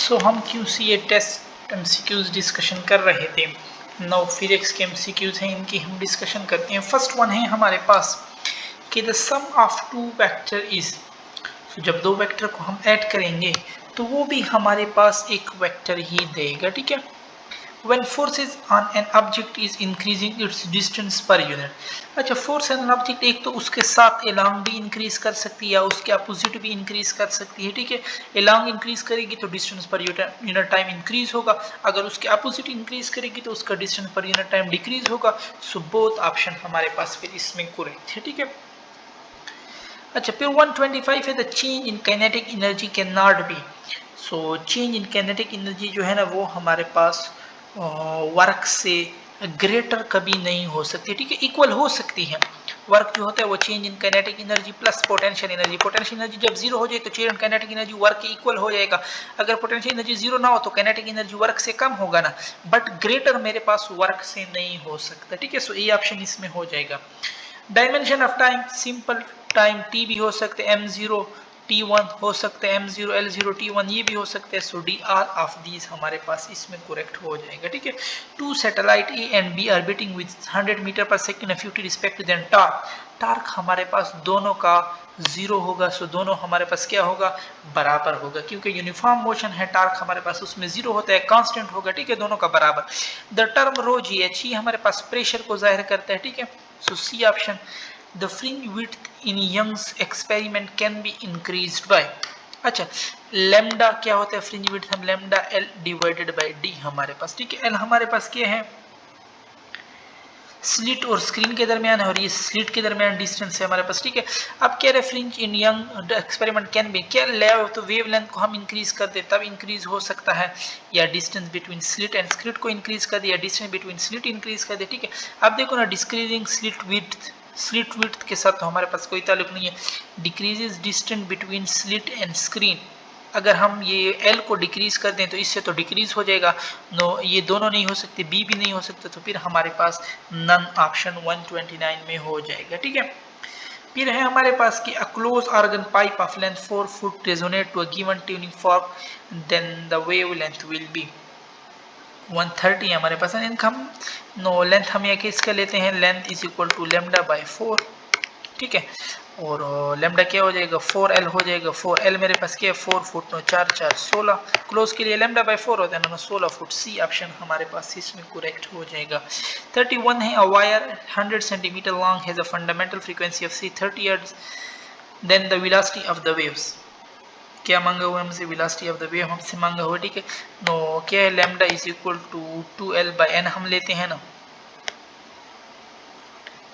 सो हम QCA test MCQs discussion कर रहे थे। नाउ फिर के MCQs हैं, इनकी हम डिस्कशन करते हैं। फर्स्ट वन है हमारे पास कि the sum of two vector is, जब दो वेक्टर को हम ऐड करेंगे तो वो भी हमारे पास एक वेक्टर ही देगा, ठीक है। When forces on an object is increasing its distance per unit। अच्छा, फोर्स ऑन एन ऑब्जेक्ट एक तो उसके साथ एलॉन्ग भी इंक्रीज कर सकती है या उसके अपोजिट भी इंक्रीज कर सकती है, ठीक है। एलॉन्ग इंक्रीज करेगी तो distance per unit time increase होगा, अगर उसके अपोजिट इंक्रीज करेगी तो उसका distance per unit time decrease होगा। सो बोथ ऑप्शन हमारे पास फिर इसमें करेक्ट है, ठीक है। अच्छा, फिर 125 है the change in kinetic energy can not be. So change in kinetic energy जो है ना वो हमारे पास वर्क से ग्रेटर कभी नहीं हो सकती, ठीक है। इक्वल हो सकती है, वर्क जो होता है वो change in kinetic energy plus potential energy. Potential energy जब जीरो हो जाए तो change in kinetic energy work के इक्वल हो जाएगा। अगर पोटेंशियल एनर्जी जीरो ना हो तो काइनेटिक एनर्जी वर्क से कम होगा ना, बट ग्रेटर मेरे पास वर्क से नहीं हो सकता, ठीक है। सो ये ऑप्शन इसमें हो जाएगा। Dimension of time, simple time T भी हो सकते हैं, m0 t1 हो सकते हैं, m0 l0 t1 ये भी हो सकते हैं। So D R of these हमारे पास इसमें करेक्ट हो जाएगा, ठीक है। Two satellite A and B orbiting with 100 metre per second and 50 respect then torque. Torque हमारे पास दोनों का जीरो होगा, सो दोनों हमारे पास क्या होगा, बराबर होगा, क्योंकि यूनिफॉर्म मोशन है टार्क हमारे पास, उसमें जीरो होता है, कांस्टेंट होगा, ठीक है, दोनों का बराबर। The term rho G H ही हमारे पास प्रेशर को जाहिर करता है, ठीक है। So C option. The fringe width in Young's experiment can be increased by। अच्छा, लैम्डा क्या होता है फ्रिंज विड्थ, हम lambda L divided by D हमारे पास, ठीक है। एल हमारे पास क्या है, स्लिट और स्क्रीन के दरमियान है, और ये स्लिट के दरमियान डिस्टेंस है हमारे पास, ठीक है। अब क्या रहे fringe in young experiment can be, क्या लेव तो वेव लेंथ को हम इंक्रीज कर दे तब इंक्रीज हो सकता है, या डिस्टेंस बिटवीन स्लिट एंड स्क्रीट को इंक्रीज कर दे, या डिस्टेंस बिटवीन स्लिट इंक्रीज कर दे, ठीक है। अब देखो ना, डिक्रीजिंग स्लिट विड्थ के साथ तो हमारे पास कोई ताल्लुक नहीं है। Decreases distance between slit and screen, अगर हम ये L को डिक्रीज कर दें तो इससे तो डिक्रीज हो जाएगा, नो ये दोनों नहीं हो सकते, B भी नहीं हो सकता, तो फिर हमारे पास नन ऑप्शन 129 में हो जाएगा, ठीक है। फिर है हमारे पास कि a closed organ pipe of length 4 foot resonate to a given tuning fork, then the wavelength will be 130 हमारे पास। हम नो लेंथ हम यह किसका लेते हैं, length is equal to lambda by 4, ठीक है। और लेमडा क्या हो जाएगा, 4L हो जाएगा। 4L मेरे पास क्या है, 4 फुट 9 4 4 16, क्लोज के लिए लेमडा बाई 4 होता है ना, 16 फुट। सी ऑप्शन हमारे पास इसमें करेक्ट हो जाएगा। 31 है a wire 100 centimetre long has a fundamental frequency of C 30 hertz, then the velocity of the waves. क्या मांगा हुआ हमसे, वेलोसिटी ऑफ द वेव हमसे मांगा हुआ, ठीक है। नो क्या है, lambda is equal to 2L by n हम लेते हैं ना,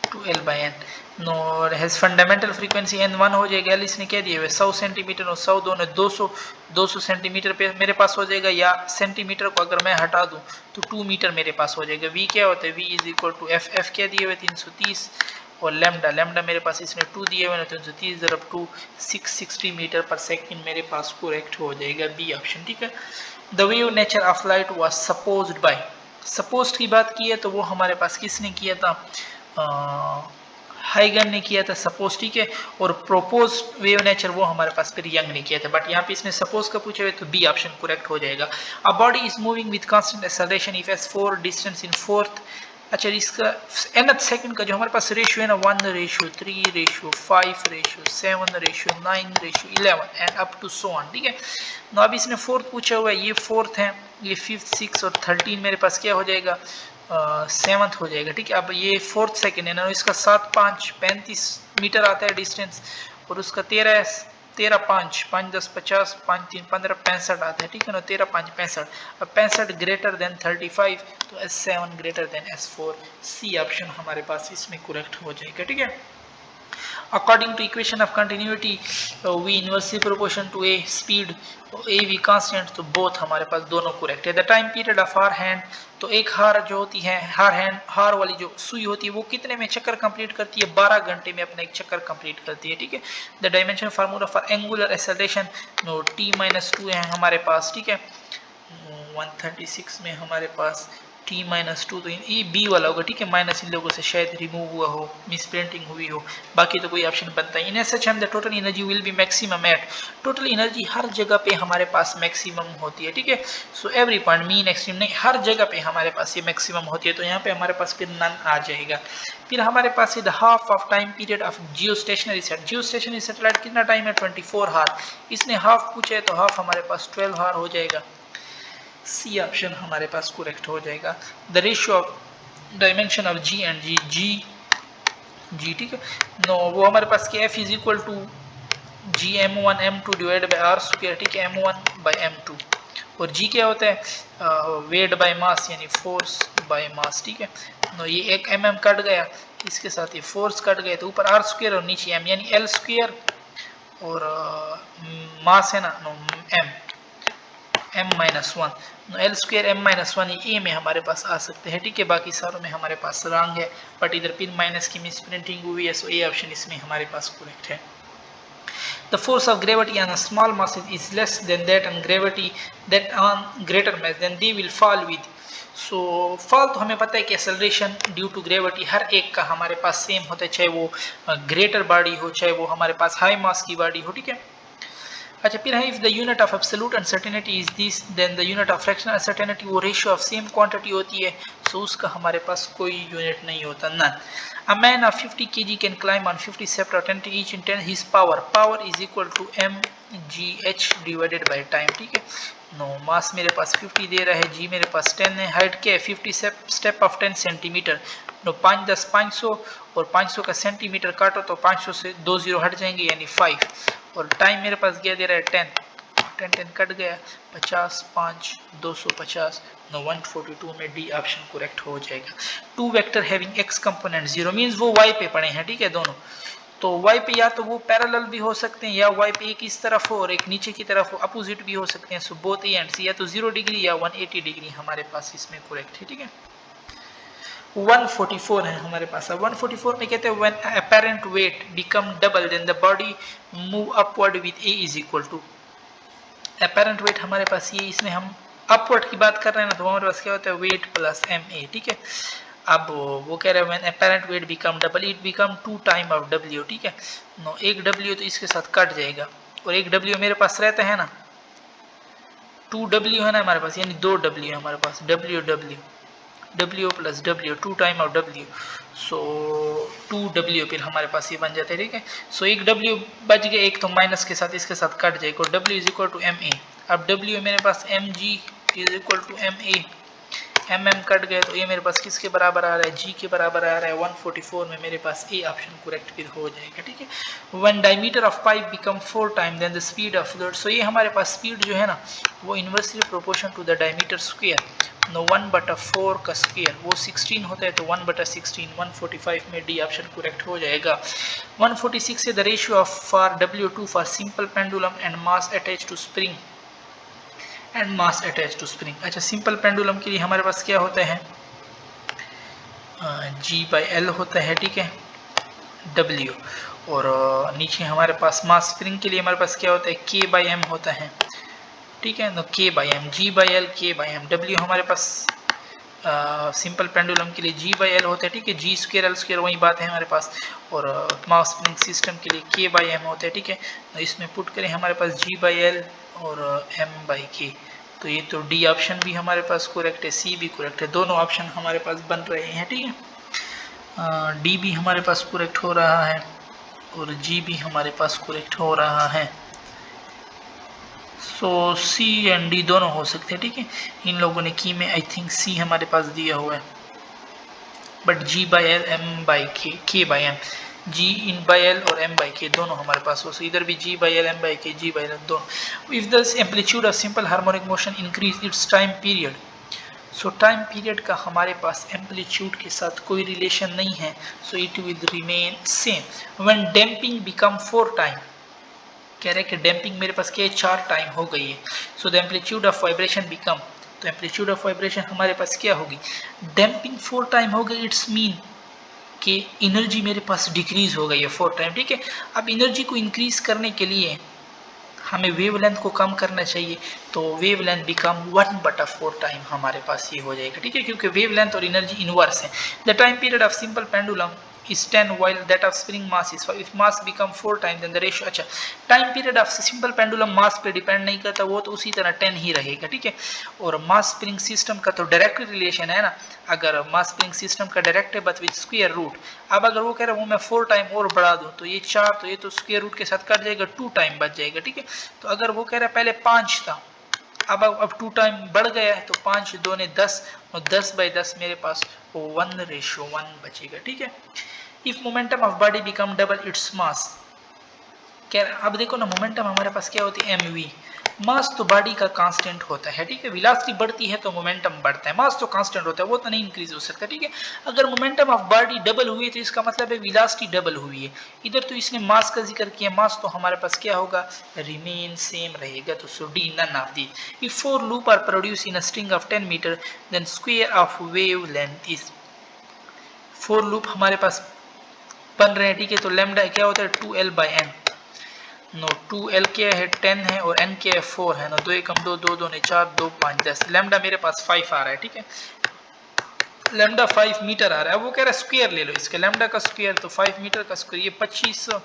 2L by n. No has fundamental frequency n1 हो जाएगा, L इसने क्या दिया हुआ है 100 सेंटीमीटर, और 100 दोनों 200 सेंटीमीटर पे मेरे पास हो जाएगा, या सेंटीमीटर को अगर मैं हटा दूं तो 2 मीटर मेरे पास हो जाएगा। V क्या होता है, V is equal to F क्या दिए हुए 330, और लेमडा मेरे पास इसमें 2 दिए हुए 330 ज़रब 2 660 मीटर पर सेकंड मेरे पास करेक्ट हो जाएगा, बी ऑप्शन, ठीक है। The wave nature of light was supposed by, supposed की बात की है तो वो हमारे पास किसने किया था, हाइगन ने किया था सपोज, ठीक है। और प्रोपोज वेव नेचर वो हमारे पास फिर यंग ने किया था, बट यहाँ पे इसने सपोज का पूछे हुए तो बी ऑप्शन करेक्ट हो जाएगा। अ body is moving with constant acceleration if s4 distance in fourth. अच्छा, इसका nth सेकंड का जो हमारे पास रेशियो है ना 1:3 ratio 5 ratio 7 ratio 9 ratio 11 and up to so on, ठीक है। ना अब इसने फोर्थ पूछा हुआ है, ये फोर्थ है, ये फिफ्थ 6 और 13 मेरे पास क्या हो जाएगा, सेवंथ हो जाएगा, ठीक है। अब ये फोर्थ सेकंड है ना, इसका 7 5 35 मीटर आता है डिस्टेंस, और उसका 13 5 5 10 50 5 3 15 65 आता है, ठीक है ना, 13 5 65। अब 65 ग्रेटर देन 35, तो S7 greater than S4, C option हमारे पास इसमें करेक्ट हो जाएगा, ठीक है। According to equation of continuity, v inversely proportion to a speed, a v constant, तो both हमारे पास दोनों correct है। The time period of our hand, तो एक हार जो होती है, हार वाली जो सुई होती है वो कितने में चक्कर कंप्लीट करती है, 12 घंटे में अपना एक चक्कर कंप्लीट करती है, ठीक है। The dimension formula for angular acceleration, no t-2 है हमारे पास, ठीक है। 136 में हमारे पास t-2 तो ये बी वाला होगा, ठीक है, माइनस इन लोगों से शायद रिमूव हुआ हो, मिस प्रिंटिंग हुई हो, बाकी तो कोई ऑप्शन बनता ही नहीं। सच हम the total energy will be maximum at, total energy हर जगह पे हमारे पास मैक्सिमम होती है, ठीक है। So every point, mean extreme नहीं, हर जगह पे हमारे पास ये मैक्सिमम होती है, तो यहाँ पे हमारे पास फिर नन आ जाएगा। फिर हमारे पास the half of time period of geostationary set, geostationary satellite कितना टाइम है 24 आवर, इसने हाफ पूछा है तो हाफ हमारे पास 12 आवर हो जाएगा, सी ऑप्शन हमारे पास करेक्ट हो जाएगा। The ratio of dimension of G and G, ठीक है, नो वो हमारे पास के F is equal to G m1 m2 divide by R square, ठीक है, m1 बाई m2, और जी क्या होता है वेट बाय मास यानी फोर्स बाय मास, ठीक है। नो ये एक mm कट गया, इसके साथ ये फोर्स कट गया, तो ऊपर आर स्क्वायर और नीचे m यानी l स्क्वायर और मास है ना, no m-1, L square m-1 ये ए में हमारे पास आ सकते हैं, ठीक है, बाकी सारों में हमारे पास रॉन्ग है, बट इधर पिन माइनस की मिस प्रिंटिंग हुई है, सो ए ऑप्शन इसमें हमारे पास करेक्ट है। The force of gravity on a small mass is less than that on gravity that on greater mass, then they will fall with. So fall तो हमें पता है कि acceleration due to gravity हर एक का हमारे पास सेम होता है, चाहे वो ग्रेटर बॉडी हो, चाहे वो हमारे पास हाई मास की बॉडी हो, ठीक है। अच्छा फिर है, if the unit of absolute uncertainty is this then the unit of fractional uncertainty वो रेशियो ऑफ सेम क्वांटिटी होती है, सो उसका हमारे पास कोई यूनिट नहीं होता, none. A man of 50 kg can climb on 50 steps और 10 each in 10 his power is equal to mgh divided by time, ठीक है। नो मास मेरे पास 50 दे रहा है, जी मेरे पास 10 है, हाइट क्या है 50 स्टेप ऑफ 10 सेंटीमीटर, नो 5 10 500 और 500 का सेंटीमीटर काटो तो 500 से 2 जीरो हट जाएंगे यानी 5, और टाइम मेरे पास क्या दे रहा है 10 कट गया, 50 5 250, नो 142 में डी ऑप्शन करेक्ट हो जाएगा। Two vector having X component 0 means वो y पे पड़े हैं, ठीक है, दोनों, तो y पे या तो वो पैरेलल भी हो सकते हैं, या y पे एक इस तरफ हो और एक नीचे की तरफ हो, अपोजिट भी हो सकते हैं, सो बोथ ए एंड सी, या तो 0 डिग्री या 180 डिग्री हमारे पास इसमें करेक्ट है, ठीक है। 144 है हमारे पास। 144 में कहते हैं when apparent weight become double then the body move upward with a is equal to, apparent weight हमारे पास ये, इसमें हम अपवर्ड की बात कर रहे हैं ना, तो हमारे पास क्या होता है वेट प्लस ma, ठीक है। अब वो कह रहे हैं when apparent weight become double it become 2 time of w, ठीक है। नो एक w तो इसके साथ कट जाएगा, और एक w मेरे पास रहता है ना 2w है ना हमारे पास, यानी 2w है हमारे पास, w plus w 2 time of w, so 2w फिर हमारे पास ये बन जाता है, ठीक है। सो एक w बच गया, एक तो माइनस के साथ इसके साथ कट जाएगा, और w is equal to ma, अब w मेरे पास mg is equal to ma, mm cut गए तो ये मेरे पास किसके बराबर आ रहा है, g के बराबर आ रहा है, 144 में मेरे पास ए ऑप्शन करेक्ट फिर हो जाएगा, ठीक है। When diameter of pipe become 4 time then the speed of fluid, so ये हमारे पास स्पीड जो है ना वो inversely proportion to the diameter square, no 1/4 का स्क्वायर वो 16 होता है, तो 1/16 145 में डी ऑप्शन करेक्ट हो जाएगा। 146 से the ratio of for W2 for simple pendulum and mass attach to spring अच्छा सिंपल पेंडुलम के लिए हमारे पास क्या होता है, G/L होता है, ठीक है, W, और नीचे हमारे पास मास स्प्रिंग के लिए हमारे पास क्या होता है K/M होता है, ठीक है, तो K/M, G/L K/M, W हमारे पास सिंपल पेंडुलम के लिए G/L होता है, ठीक है, G स्क्वायर L स्क्वायर वही बात है हमारे पास, और मास स्प्रिंग सिस्टम के लिए K/M होता है, ठीक है। तो इसमें पुट करें हमारे पास G/L और M/K, तो ये तो डी ऑप्शन भी हमारे पास करेक्ट है, सी भी करेक्ट है, दोनों ऑप्शन हमारे पास बन रहे हैं, ठीक है। डी भी हमारे पास करेक्ट हो रहा है और जी भी हमारे पास करेक्ट हो रहा है, सो सी एंड डी दोनों हो सकते हैं, ठीक है। इन लोगों ने की में आई थिंक सी हमारे पास दिया हुआ है, but G/L M/K K/M, G in by L और M/K दोनों हमारे पास हो, इधर भी G/L M/K G/L दोनों। If the amplitude of simple harmonic motion increase its time period, so time period का हमारे पास एम्पलीट्यूड के साथ कोई रिलेशन नहीं है, so it will remain same. When damping become 4 time, कह रहे हैं कि डैम्पिंग मेरे पास क्या 4 टाइम हो गई है, so the amplitude of vibration become, तो एम्पलीट्यूड ऑफ वाइब्रेशन हमारे पास क्या होगी, डैम्पिंग 4 टाइम हो गई, इट्स मीन कि एनर्जी मेरे पास डिक्रीज हो गई है 4 टाइम, ठीक है। अब एनर्जी को इंक्रीज करने के लिए हमें वेवलेंथ को कम करना चाहिए, तो वेवलेंथ बिकम 1/4 टाइम हमारे पास ये हो जाएगा, ठीक है, क्योंकि वेवलेंथ और एनर्जी इनवर्स है। The time period of simple pendulum is 10 while that of spring mass is 5. If mass become 4 times then the ratio, अच्छा time period of simple pendulum mass पे डिपेंड नहीं करता, वो तो उसी तरह 10 ही रहेगा, ठीक है। और मास स्प्रिंग सिस्टम का तो डायरेक्ट रिलेशन है ना, अगर मास स्प्रिंग सिस्टम का डायरेक्ट है बट विद स्क्वायर रूट। अब अगर वो कह रहा है वो मैं 4 टाइम और बढ़ा दूं तो ये 4, तो ये तो स्क्वायर रूट के साथ कट जाएगा, 2 टाइम बच जाएगा, ठीक है। तो अगर वो कह रहा है पहले 5 था, अब 2 टाइम बढ़ गया है, तो 5 दूने 10 और 10/10 मेरे पास 1:1 बचेगा, ठीक है। If momentum of body become double its mass, क्या अब देखो ना, मोमेंटम हमारे पास क्या होती है, mv। मास तो बॉडी का कांस्टेंट होता है, ठीक है, वेलोसिटी बढ़ती है तो मोमेंटम बढ़ता है, मास तो कांस्टेंट होता है, वो तो नहीं इंक्रीज हो सकता, ठीक है। अगर मोमेंटम ऑफ बॉडी डबल हुई तो इसका मतलब है वेलोसिटी डबल हुई है। इधर तो इसने मास का जिक्र किया, मास तो हमारे पास क्या होगा, रिमेन सेम रहेगा, तो so D none of the. If 4 loop are produce in a string of 10 metre then square of wavelength is, 4 loop हमारे पास बन रहे हैं, ठीक है, तो लैम्डा क्या होता है 2l/n, नो 2l क्या है 10 है और n क्या है 4 है ना, 2 एकम 2, 2 2 4, 2 5 10, लैम्डा मेरे पास 5 आ रहा है, ठीक है, लैम्डा 5 मीटर आ रहा है। अब वो कह रहा है स्क्वायर ले लो इसके, लैम्डा का स्क्वायर तो 5 मीटर का स्क्वायर, ये 2500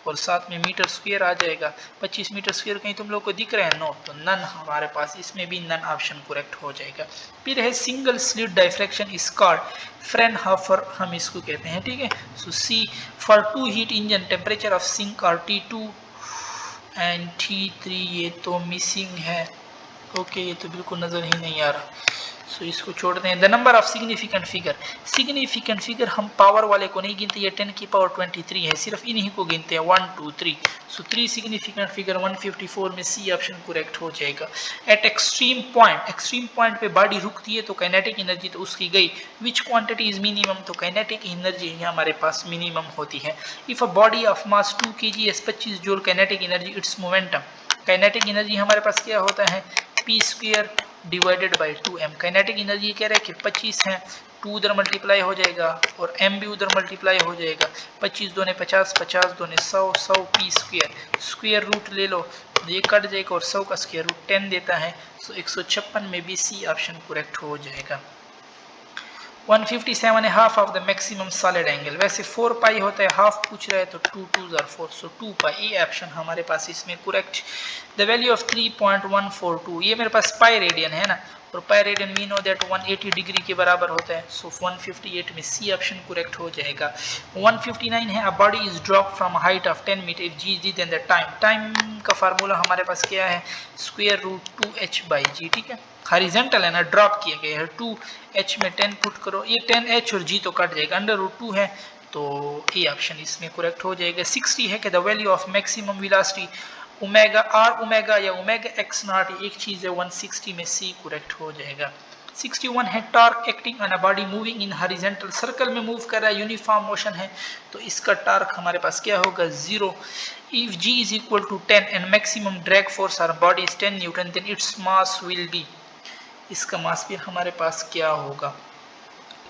और साथ में मीटर स्क्वायर आ जाएगा, 25 मीटर स्क्वायर कहीं तुम लोग को दिख रहा है, नो, तो नन हमारे पास, इसमें भी नन ऑप्शन करेक्ट हो जाएगा। फिर है single slit diffraction is called Fraunhofer, हम इसको कहते हैं, ठीक है। So C for 2 heat engine temperature of sink और T2 एंड T3, ये तो मिसिंग है, ओके, ये तो बिल्कुल नजर ही नहीं आ रहा, सो इसको छोड़ते हैं। The number of significant figure, significant figure हम पावर वाले को नहीं गिनते, ये 10 की पावर 23 है, सिर्फ इन्हीं को गिनते हैं 1 2 3, सो 3 सिग्निफिकेंट फिगर 154 में सी ऑप्शन करेक्ट हो जाएगा। एट एक्सट्रीम पॉइंट पे बॉडी रुकती है तो काइनेटिक एनर्जी तो उसकी गई, विच क्वांटिटी इज मिनिमम, तो काइनेटिक एनर्जी हमारे पास मिनिमम होती है। If a body of mass 2 kg has 25 joule kinetic energy it's momentum, kinetic energy हमारे पास क्या होता है p² divided by 2m, kinetic energy कह रहा है कि 25 है, 2 उधर मल्टीप्लाई हो जाएगा और m भी उधर मल्टीप्लाई हो जाएगा, 25 दूने 50, 50 दूने 100, 100 p², स्क्वायर रूट ले लो तो ये कट जाएगा और 100 का स्क्वायर रूट 10 देता है, सो 156 में भी सी ऑप्शन करेक्ट हो जाएगा। 157 है half of the maximum solid angle, वैसे 4 पाई होता है, हाफ पूछ रहा है तो 2 2s are 4, सो 2 पाई, ये ऑप्शन हमारे पास इसमें करेक्ट। द वैल्यू ऑफ 3.142, ये मेरे पास पाई रेडियन है ना, और pi radian we know that 180 degree के बराबर होता है, सो 158 में सी ऑप्शन करेक्ट हो जाएगा। 159 है a body is drop from height of 10 metre if g then the time का फार्मूला हमारे पास क्या है, स्क्वायर रूट 2h/g, ठीक है, हॉरिजॉन्टल है ना, ड्रॉप किया गया है, 2h में 10 पुट करो, ये 10h और g तो कट जाएगा, √2 है तो ये ऑप्शन इसमें करेक्ट हो जाएगा। 60 है कि the value of maximum velocity omega r omega या ओमेगा x0 एक चीज है, 160 में c करेक्ट हो जाएगा। 61 है torque acting on a body moving in horizontal, circle में मूव कर रहा है, यूनिफॉर्म मोशन है, तो इसका टॉर्क हमारे पास क्या होगा 0। If g is equal to 10 and maximum drag force on body is 10 newton then its mass will be, इसका मास भी हमारे पास क्या होगा,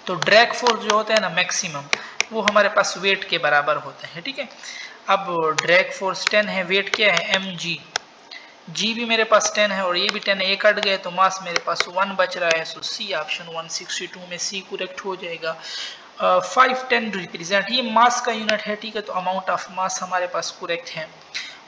तो ड्रैग फोर्स जो होता है ना मैक्सिमम, वो हमारे पास वेट के बराबर होते हैं, ठीक है। अब ड्रैग फोर्स 10 है, वेट क्या है mg, g भी मेरे पास 10 है और ये भी 10 है, ये कट गए तो मास मेरे पास 1 बच रहा है, सो सी ऑप्शन 162 में सी करेक्ट हो जाएगा। 510 रिप्रेजेंट, ये मास का यूनिट है, ठीक है, तो अमाउंट ऑफ मास हमारे पास करेक्ट है।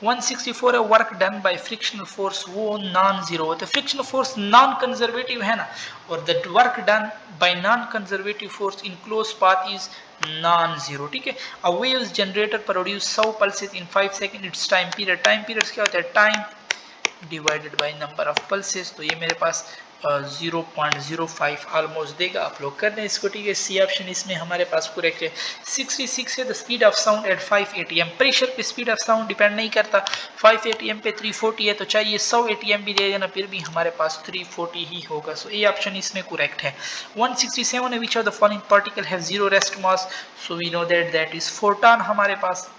164 है work done by frictional force, वो नॉन जीरो होता है, फ्रिक्शनल फोर्स नॉन कंजर्वेटिव है ना, और the work done by non conservative force in close path is non zero, ठीक है। A waves generator produce 100 pulses in 5 second its time period क्या होता है, time divided by number of pulses, तो ये मेरे पास 0.05 ऑलमोस्ट देगा, आप लोग कर रहे हैं इसको, ठीक है, सी ऑप्शन इसमें हमारे पास करेक्ट है। 66 है the speed of sound eight 5 ATM, pressure पे स्पीड ऑफ साउंड डिपेंड नहीं करता, 5 ATM पे 340 है तो चाहिए 100 ATM भी दे देना, फिर भी हमारे पास 340 ही होगा, सो ये ऑप्शन इसमें करेक्ट है। 167 है which of the following particle have zero rest mass, so we know that is photon हमारे पास।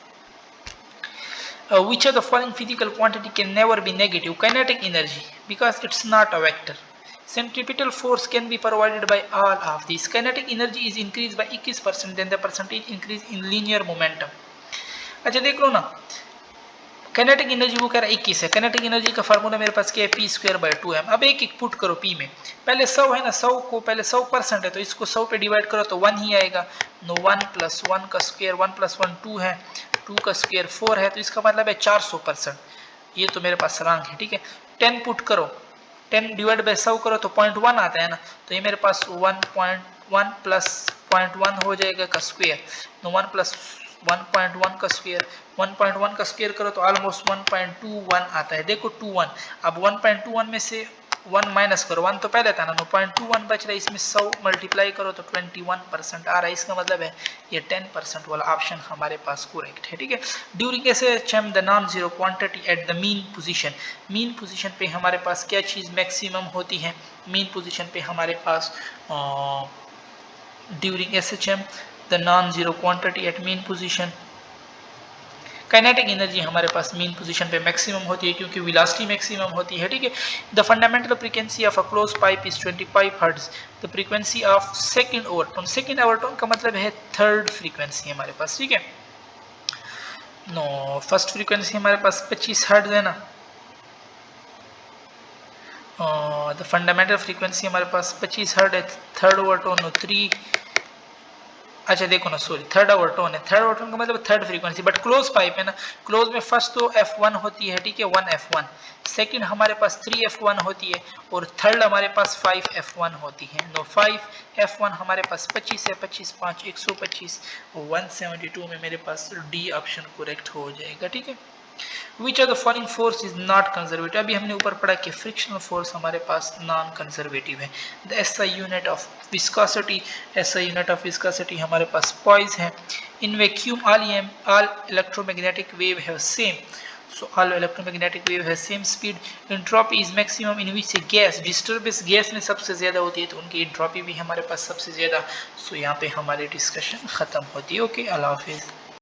Which of the following physical quantity can never be negative, kinetic energy, because it's not a vector. Centripetal force can be provided by all of these. Kinetic energy is increased by 21%, then the percentage increase in linear momentum. अच्छा देख लो ना, kinetic energy वो कह रहा है 21 है। Kinetic energy का formula मेरे पास क्या है, p²/2m। अब एक एक पुट करो p में, पहले 100 है ना, 100 को पहले 100% है तो इसको 100 पे डिवाइड करो तो 1 ही आएगा। नो 1 + 1 का स्क्वायर, 1 + 1 2 है, 2 का स्क्वायर 4 है, तो इसका मतलब है 400%। ये तो मेरे पास रंग है, ठीक है। 10 पुट करो, 10 डिवाइड बाय 100 करो तो 0.1 आता है ना, तो ये मेरे पास 1.1 + 0.1 हो जाएगा का स्क्वायर। तो 1 + 1.1 का स्क्वायर, 1.1 का स्क्वायर करो तो ऑलमोस्ट 1.21 आता है। देखो 21, अब 1.21 में से 1 माइनस करो, 1 तो पहले था ना, 0.21 बच रहा है, इसमें 100 मल्टीप्लाई करो तो 21% आ रहा है। इसका मतलब है ये 10% वाला ऑप्शन हमारे पास करेक्ट है, ठीक है। During SHM the non zero quantity at the mean position, mean position पे हमारे पास क्या चीज़ मैक्सिमम होती है, मीन पोजीशन पे हमारे पास during SHM the non zero quantity at mean position, kinetic energy हमारे पास मीन पोजीशन पे मैक्सिमम होती है क्योंकि वेलोसिटी मैक्सिमम होती है, ठीक है। The fundamental frequency of a close pipe is 25 hertz. The frequency of second overtone, second overtone का मतलब है थर्ड फ्रीक्वेंसी हमारे पास, ठीक है। नो फर्स्ट फ्रीक्वेंसी हमारे पास 25 हर्ट्ज है ना। द फंडामेंटल फ्रीक्वेंसी हमारे पास 25 हर्ट्ज है। थर्ड ओवरटोन 3, अच्छा देखो ना, सॉरी थर्ड ओवरटोन है, थर्ड ओवरटोन का मतलब third frequency, but close pipe है ना, क्लोज में फर्स्ट तो F1 होती है, ठीक है, 1F1, सेकंड हमारे पास 3F1 होती है और थर्ड हमारे पास 5F1 होती है। नो 5F1 हमारे पास 25 है, 25 5 125, 172 में मेरे पास डी ऑप्शन करेक्ट हो जाएगा, ठीक है। Which of the following force is not conservative? अभी हमने ऊपर पढ़ा कि फ्रिक्शनल फोर्स हमारे पास नॉन कंजर्वेटिव है। The SI unit of viscosity, SI unit of viscosity हमारे पास पॉइज है। In vacuum all electromagnetic wave have same, so all electromagnetic wave has same speed. Entropy is maximum in which a gas, disturbance gas में सबसे ज्यादा होती है तो उनकी entropy भी हमारे पास सबसे ज्यादा। सो यहाँ पे हमारी डिस्कशन खत्म होती है। ओके, अल्लाह हाफिज।